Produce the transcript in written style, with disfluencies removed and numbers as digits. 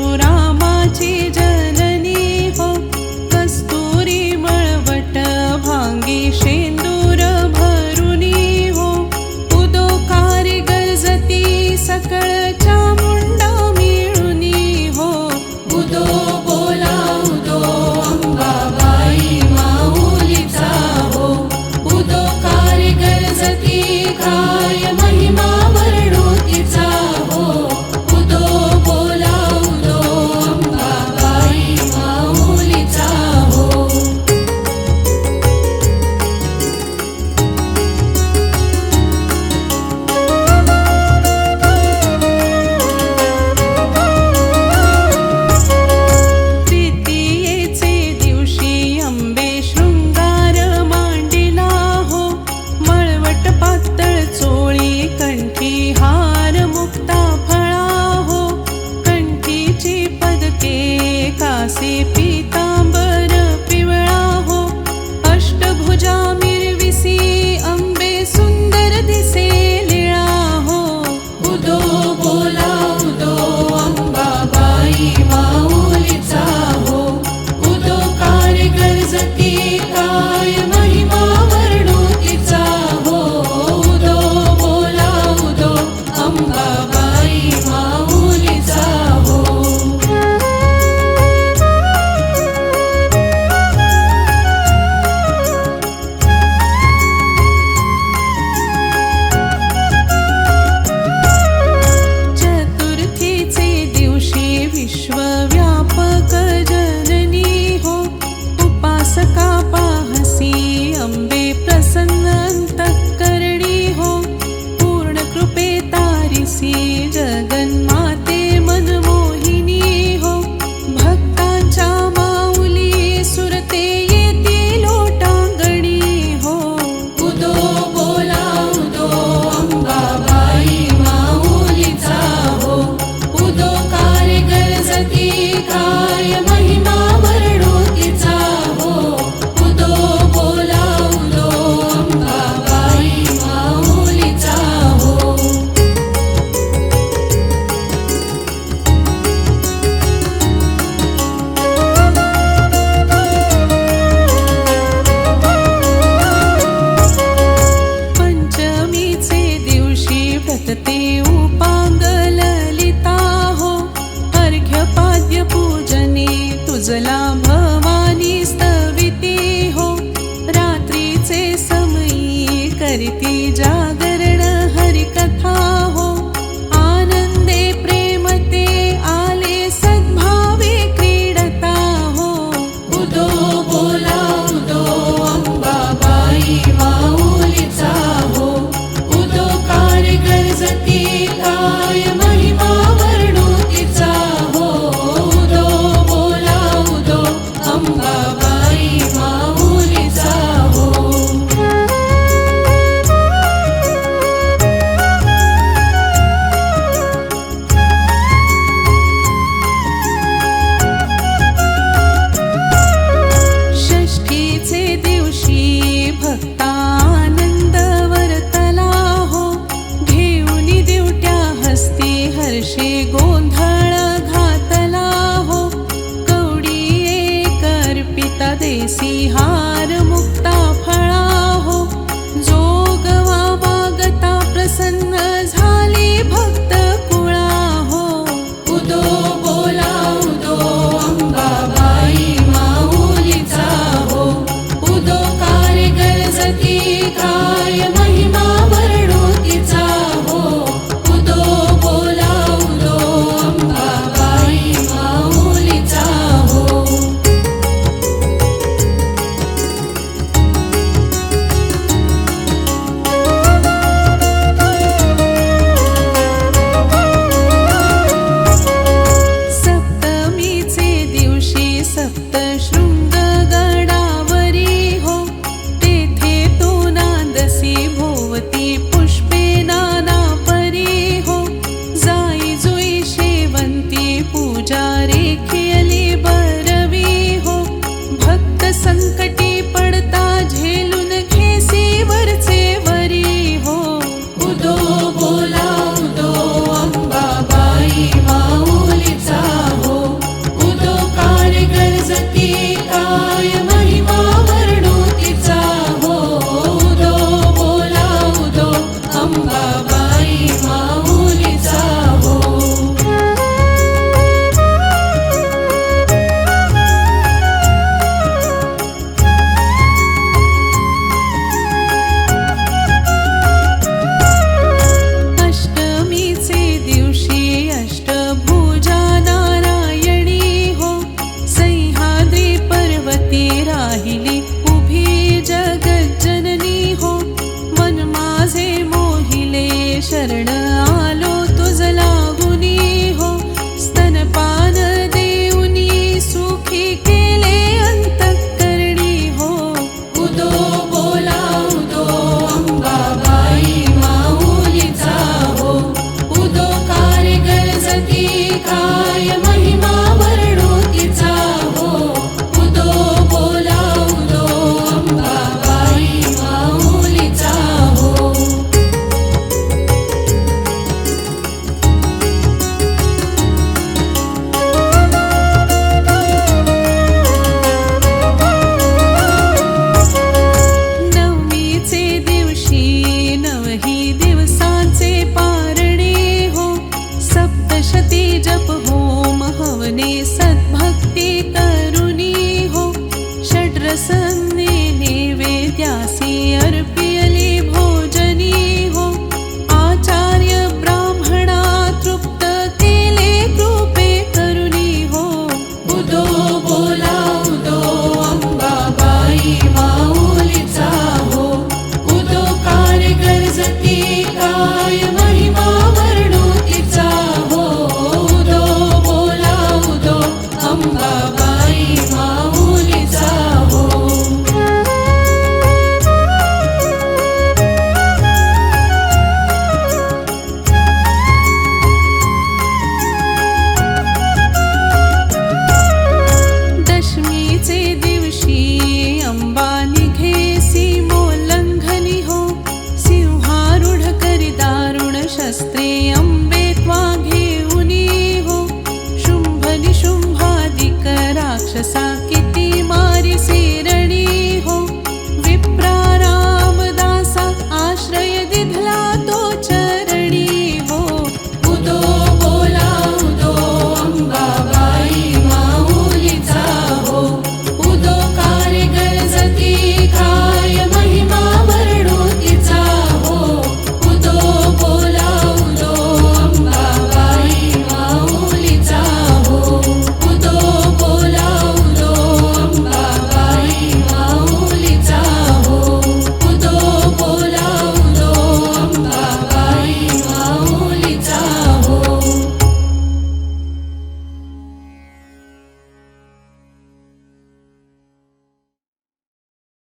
परशुरामाची जननी हो, कस्तुरी मळवट भांगी शेंदूर भरुनी हो, उदो कारी गरजती सकळ चामुंडा मिळुनी हो, उदो बोला उदो अंबाबाई माऊलीचा हो, उदो कारी गरजती काय महिमा वर्णो तिचा हो, उदो बोला उदो अंबाबाई माऊलीचा हो. तृतीयेचे दिवशी अंबे शृंगार मांडिला हो, मळवट पातळ चोळी कंठी हार मुक्ता फळा हो, कंठीची पदके कासे पीतांबर पिवळा हो, अष्टभुजा मिरविसी अंबे सुंदर दिसे लीळा हो, उदो बोला उदो अंबाबाई माऊलीचा हो, उदो कारी गरजती काय महिमा वर्णो तिचा हो, उदो बोला उदो अंबाबाई माऊलीचा हो. चतुर्थीचे दिवशी विश्वव्यापक जननी हो, उपासका पाहसी अंबे प्रसन्न अंतःकरणी हो, पूर्ण कृपे तारिसी जगन्माते मनमोहिनी हो, भक्तांच्या माऊली सुरते येती लोटांगणी हो, उदो बोला उदो अंबाबाई माऊलीचा हो, उदो कारी गरजती काय महिमा वर्णो तिचा हो, उदो बोला उदो अंबाबाई माऊलीचा हो. पंचमीचे दिवशी व्रतते उपांग ललिता हो, अर्घ्यपाद्य पूजने तुझला भवानी स्तविती हो, रात्रीचे समयी करती जागरण हरिकथा हो, आनंदे प्रेमते आले सद्भावे क्रीडता हो, उदो बोला उदो अंबाबाई माऊलीचा हो, उदो कारी गरजती काय महिमा वर्णो तिचा हो, उदो बोला उदो अंबाबाई माऊलीचा हो. षष्ठीचे दिवशी भक्तानंद वर्तला हो, घेऊनी दिवट्या हस्ती हर्षे गोंधळ घातला हो, कवडी एक अर्पिता देसी हार मुक्ता फळा हो, जोगवा वागता प्रसन्न झाली भक्त कुळा हो, उदो बोला उदो अंबाबाई माऊलीचा हो, उदो कारी गरजती काय महिमा वर्णो तिचा हो, उदो बोला उदो अंबाबाई माऊलीचा हो. एक